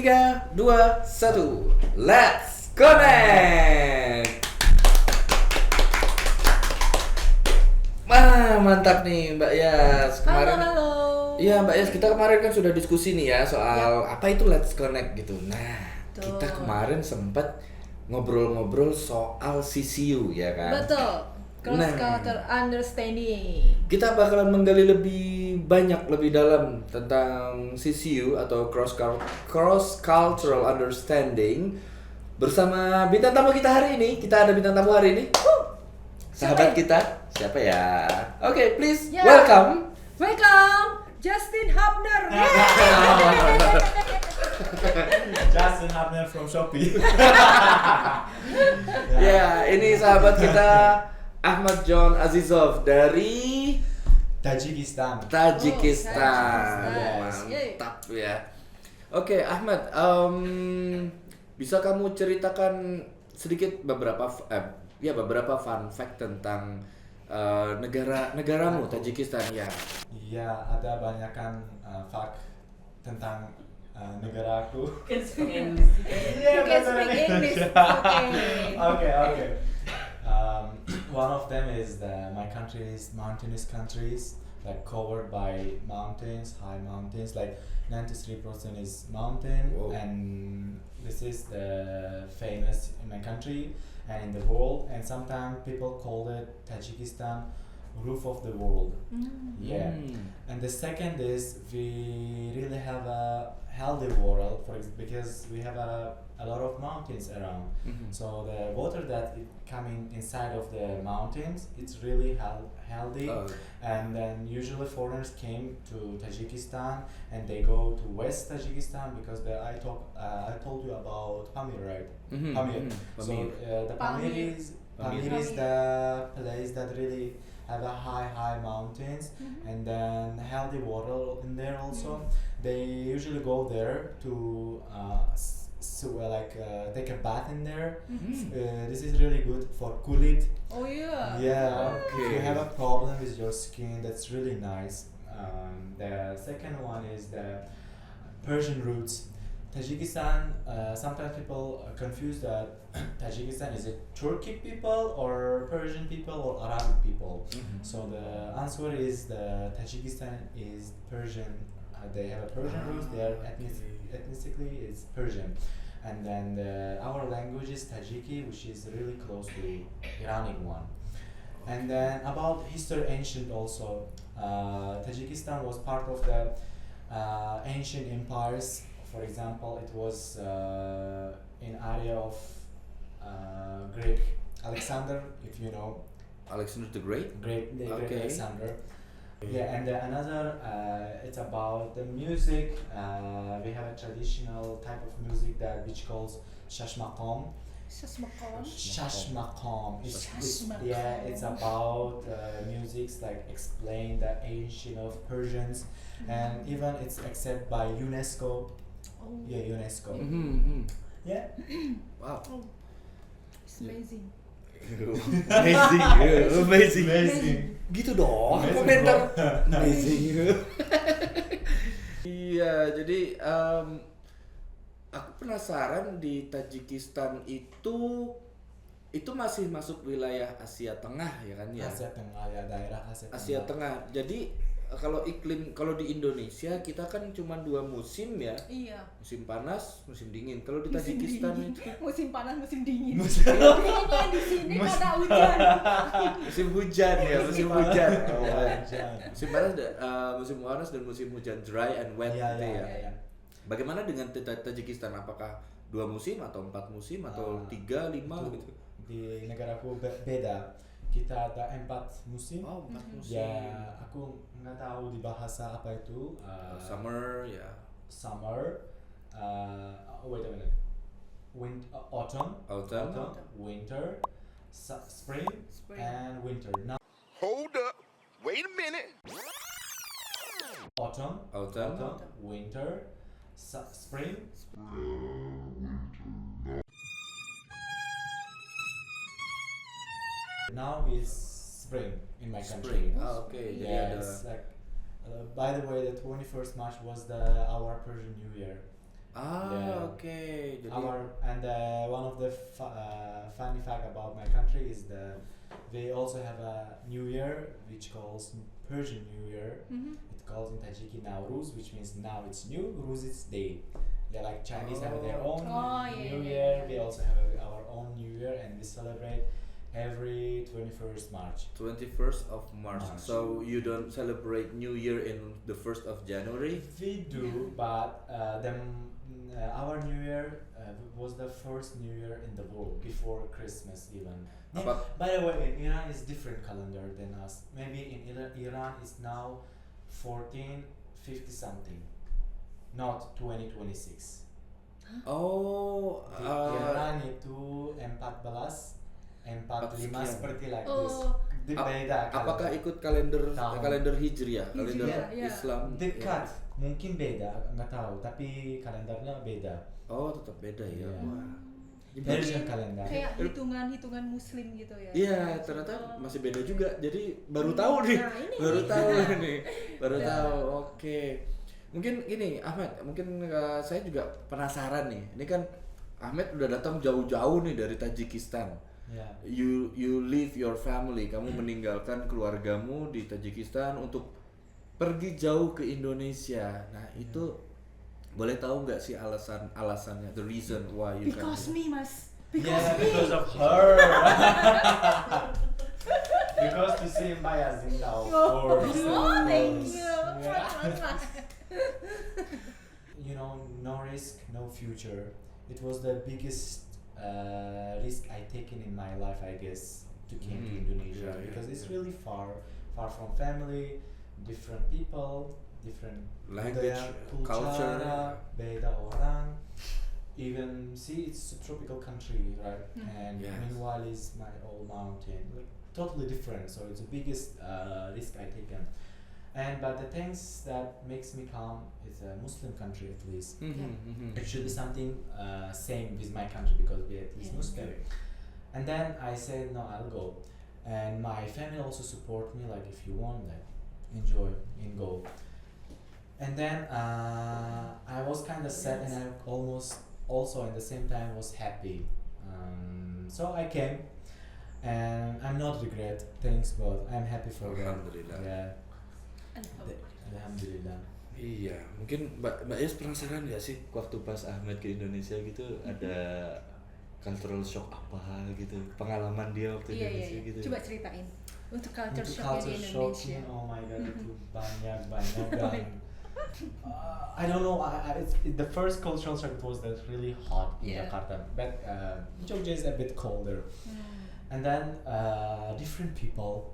3, 2, 1. Let's connect. Mantap nih Mbak Yas. Halo. Iya Mbak Yas, kita kemarin kan sudah diskusi nih ya soal apa itu Let's Connect gitu. Nah, Betul. kita kemarin sempat ngobrol-ngobrol soal CCU ya kan. Betul. Cross cultural understanding. Kita bakalan menggali lebih banyak, lebih dalam tentang CCU atau cross cultural understanding bersama bintang tamu kita hari ini. Kita ada bintang tamu hari ini. Sahabat kita. Siapa ya? Oke, please Ya. welcome. Welcome, Justin Hubner. Justin Hubner from Shopee. Ya, ini sahabat kita Ahmad John Azizov dari Tajikistan. Tajikistan. Yes. Mantap ya. Oke, Ahmad, bisa kamu ceritakan sedikit beberapa fun fact tentang negaramu Tajikistan ya? Iya, ada banyak kan fact tentang negara aku. You can speak English. Okay. One of them is my country is mountainous countries, like covered by mountains, high mountains, like 93% is mountain. Whoa. And this is the famous in my country and in the world, and sometimes people call it Tajikistan roof of the world. Yeah. And the second is we really have a healthy world because we have a lot of mountains around. So the water that is coming inside of the mountains, it's really healthy. And then usually foreigners came to Tajikistan and they go to West Tajikistan because I told you about Pamir, right? Pamir. So the Pamir is the place that really have a high mountains and then healthy water in there also. They usually go there to take a bath in there. This is really good for kulit. Oh yeah. Yeah. Okay. If you have a problem with your skin, that's really nice. The second one is the Persian roots. Tajikistan, sometimes people confuse that Tajikistan is it Turkic people or Persian people or Arabic people. So the answer is the Tajikistan is Persian. They have a Persian roots. They are ethnically is Persian, and then our language is Tajiki, which is really close to Iranic one. And then about history, ancient also. Tajikistan was part of the ancient empires. For example, it was in area of Greek Alexander, if you know. Alexander the Great. Great Okay. Alexander. Yeah, and another, it's about the music. We have a traditional type of music which calls shashmaqam. Shashmaqam. It's about musics like explain the ancient of Persians, and even it's accepted by UNESCO. Oh, Yeah, UNESCO. Yeah. Wow. it's amazing. Amazing. Gitu dong. Amazing, Komentar. bro. Amazing. Iya, jadi aku penasaran di Tajikistan itu masih masuk wilayah Asia Tengah ya kan ya? Asia Tengah ya, daerah Asia Tengah. Asia Tengah. Jadi kalau di Indonesia kita kan cuma 2 musim ya. Iya. Musim panas, musim dingin. Kalau di Musim Tajikistan dingin. itu Musim panas, musim dingin. Musim- Dinginnya di sini karena hujan. musim hujan ya, musim hujan. Oh, Hujan. musim panas dan musim hujan, dry and wet Iya, gitu iya, ya. iya. Bagaimana dengan Tajikistan? Apakah 2 musim atau 4 musim atau 3, 5 Itu gitu? Di negaraku beda. Kita ada 4 musim. Oh, 4 musim. Ya, aku nggak tahu di bahasa apa itu. Summer ya. Summer. Wait a minute. Autumn. Autumn. Winter. Spring. Spring. And winter. Now, Hold up. Wait a minute. autumn. Autumn. Winter. Spring. Now is spring in my country. Spring. Oke. Jadi Yeah, ada it's like. By the way, the 21st March was our Persian New Year. Yeah. Oke. Jadi One of the funny fact about my country is they also have a New Year which calls Persian New Year. It calls in Tajiki Nowruz, which means now it's new, Ruz it's day. Yeah, like Chinese have their own New Year. We also have our own New Year, and we celebrate every 21st March. 21st of March. March. So you don't celebrate New Year in the 1st of January? We do, but our New Year was the first New Year in the world before Christmas even. Apa- By the way, Iran is different calendar than us. Maybe in Iran it's now 1450 something, not 2026. Oh, Di Iran itu 45 seperti like this. Beda apakah kalender. ikut kalender Tahun. kalender Hijriah, kalender Hijriah, ya. Islam? Dekat, mungkin beda, nggak tahu. Tapi kalendernya beda. Oh, tetap beda ya. Iya. Wah. Persian kalender. Kayak hitungan Muslim gitu ya. Iya, ternyata masih beda juga. Jadi baru tahu nih. Nah, ini baru nih. tahu nih. Baru Ya. tahu. Oke. Mungkin ini Ahmed, mungkin saya juga penasaran nih. Ini kan Ahmed udah datang jauh-jauh nih dari Tajikistan. Ya. You leave your family, kamu meninggalkan keluargamu di Tajikistan untuk pergi jauh ke Indonesia. Nah, itu boleh tahu nggak sih alasannya, the reason why you Because come? me, Mas. Yeah, Because me. because of her. Because to see Maya Zinda, of course. Oh, of thank course. you. Yeah. You know, no risk, no future. It was the biggest risk I taken in my life, I guess, to came to Indonesia, Yeah, because it's yeah. really far from family, different people, different Language, budaya, culture. beda orang. Even see, it's a tropical country, right? And Yes. meanwhile, is my old mountain, like, totally different. So it's the biggest risk I taken. But the things that makes me calm is a Muslim country at least. It should be something same with my country because we at least Yeah. Muslim. And then I said no, I'll go. And my family also support me, like if you want, like enjoy and go. And then I was kind of sad, and I almost also at the same time was happy. So I came, and I'm not regret things, but I'm happy for that. Alhamdulillah. Yeah. Alhamdulillah. Alhamdulillah. Iya, mungkin Mbak Yas penasaran nggak sih waktu pas Ahmed ke Indonesia gitu ada cultural shock apa gitu, pengalaman dia waktu Iya, Indonesia iya. gitu. Coba ceritain untuk culture Untuk shocknya di culture Indonesia. shock, oh my god, itu banyak dan I don't know. The first cultural shock was that really hot in Yeah. Jakarta, but Jogja is a bit colder. And then different people.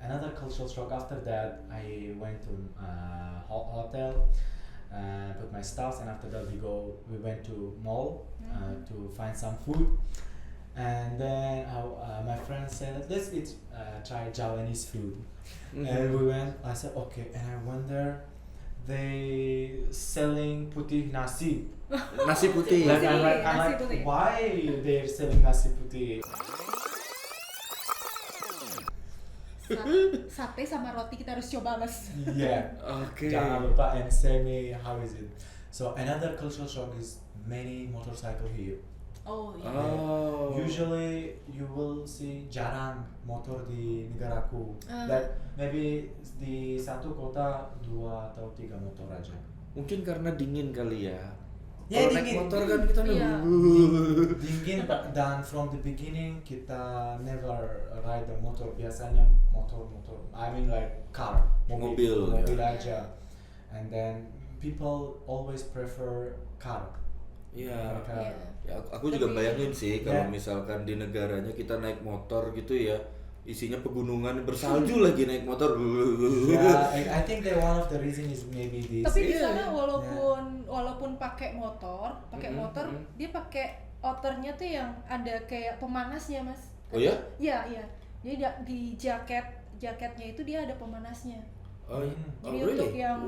Another cultural shock after that, I went to hotel, put my stuff, and after that we went to mall to find some food. And then my friend said, let's try Javanese food. And we went, I said okay, and I wonder they selling putih nasi. Nasi putih. Like, I'm Nasi like putih. why they're selling nasi putih? Sate sama roti kita harus coba, Mas. Yeah. Oke. Jangan lupa and say me how is it. So another cultural shock is many motorcycle here. Oh iya. Oh. Usually you will see jarang motor di negaraku. But maybe di satu kota 2 atau 3 motor aja. Mungkin karena dingin kali ya. Ya, Kalau naik dingin. motor kan kita Iya. Dingin dan from the beginning kita never ride the motor, biasanya motor I mean like car Mobil, ya. aja. And then people always prefer car. Iya. Mereka Iya. Ya, aku juga Tapi- bayangin sih kalau Ya. misalkan di negaranya kita naik motor gitu ya, isinya pegunungan bersalju lagi naik motor. yeah, I think that one of the reason is maybe this. Tapi di Iya. sana walaupun pakai motor, dia pakai outernya tuh yang ada kayak pemanasnya, Mas. Oh ya? Iya, iya. Jadi di jaketnya itu dia ada pemanasnya. Oh, Jadi really? untuk yang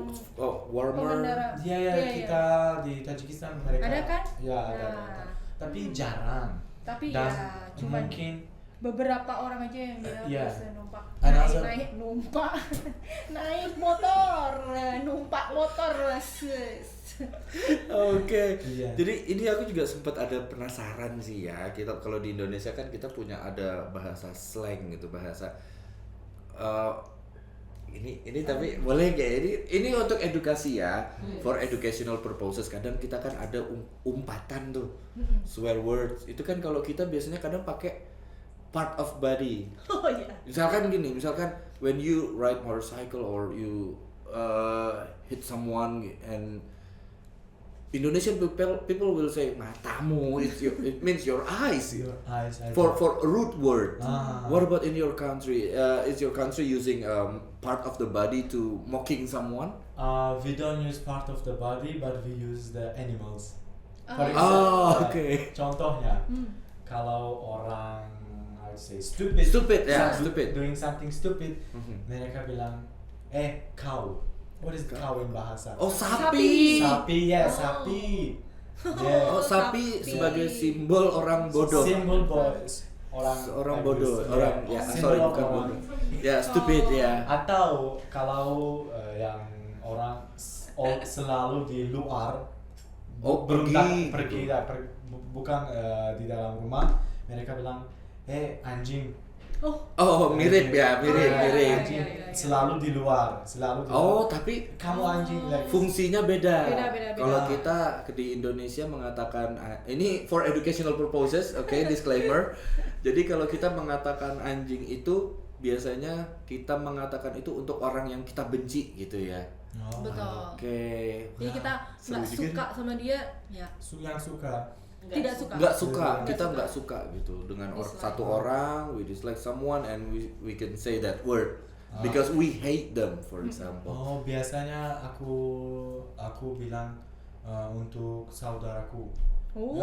warmer. pengendara. Iya, Iya, iya. kita di Tajikistan mereka Ada kan? Ya, ada. Nah. Tapi jarang. Tapi Dan ya cuman mungkin beberapa orang aja yang dia Iya. bisa numpak Another- naik motor, numpak motor, sis. Oke. Iya. Jadi ini aku juga sempat ada penasaran sih ya. Kita kalau di Indonesia kan kita punya ada bahasa slang gitu, bahasa eh, ini tapi boleh gak ini untuk edukasi ya, for educational purposes. Kadang kita kan ada umpatan tuh, swear words. Itu kan kalau kita biasanya kadang pakai part of body. Oh iya. Misalkan gini, misalkan when you ride motorcycle or you hit someone and Indonesian people will say matamu, it means your eyes. Your eyes. For a root word. Ah. What about in your country? Is your country using part of the body to mocking someone? We don't use part of the body, but we use the animals. Oh. For example, Okay. Contohnya, kalau orang how to say stupid, Stupid, ya, stupid. doing something stupid, Mhm. mereka bilang, kau. What is cow in bahasa? Oh, sapi. Sapi, ya, Oh. sapi. Yeah. Oh, sapi sebagai simbol orang bodoh. Symbol boys. Orang bodoh, bagus. orang Yeah. ya, Symbol sorry of bukan orang. bodoh. Ya, stupid ya. Atau kalau yang orang selalu di luar, Oh, berundak- pergi pergi gitu. ya, bukan di dalam rumah, mereka bilang, anjing. Oh, mirip ya, mirip. Anjing selalu di luar, selalu di Oh, luar. tapi Kamu anjing like fungsinya beda. Beda. Kalau kita di Indonesia mengatakan ini for educational purposes, oke, disclaimer. Jadi kalau kita mengatakan anjing itu biasanya kita mengatakan itu untuk orang yang kita benci gitu ya. Oh. Betul. Oke. Jadi kita seru nggak juga suka sama dia, ya Yang suka. tidak suka. Nggak suka, Nggak kita suka. nggak suka gitu dengan Dislike. satu orang, we dislike someone and we can say that word Ah. because we hate them, for example. Oh, biasanya aku bilang untuk saudaraku. Oh.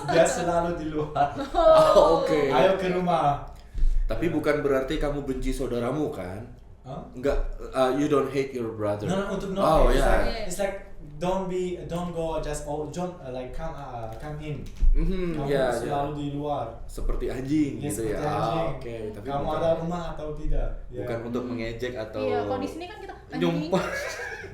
Dia selalu di luar. Oh, oke. Ayo ke rumah. Tapi bukan berarti kamu benci saudaramu kan? Huh? Enggak, you don't hate your brother. No, untuk Oh, it's yeah. like, it's like don't go just don't like come in. Mhm, Kamu ya, selalu di luar. seperti anjing Ya, gitu ya. seperti anjing. Oke, tapi kamu bukan, ada rumah atau tidak? Ya. bukan untuk mengejek atau Iya, kondisi ini kan kita anjing. nyumpah.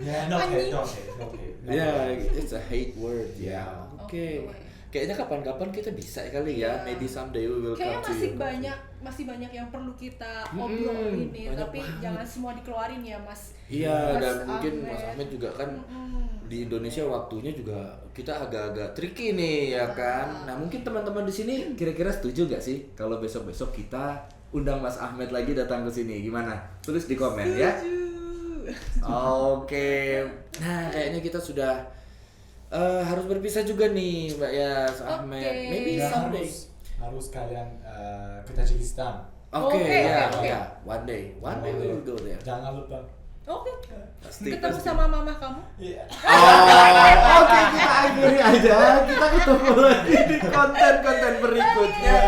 Ya, no hate, Anjing. no hate, no hate. No Ya, hate. it's a hate word ya. Yeah. Oke. Oke. Kayaknya kapan-kapan kita bisa kali ya. Iya. Maybe someday we will Kayaknya come to masih you. masih banyak yang perlu kita Mm-mm, obrolin nih, banyak tapi banget. jangan semua dikeluarin ya, Mas. Iya, Mas dan mungkin Ahmed. Mas Ahmed juga kan Mm-mm. di Indonesia waktunya juga kita agak-agak tricky nih ya kan. Nah mungkin teman-teman di sini kira-kira setuju gak sih kalau besok-besok kita undang Mas Ahmed lagi datang ke sini? Gimana? Tulis di komen ya. Oke. Nah kayaknya kita sudah harus berpisah juga nih Mbak Yas, Ahmed. Oke. Maybe Ya, someday. harus kalian ke Tajikistan. Oke, Oke, ya, oke. ya. One day we will go there. Jangan lupa. Oke. Pasti. Ketemu sama mama kamu. Iya. Oke, kita akhiri aja. Kita ketemu lagi di konten-konten berikutnya.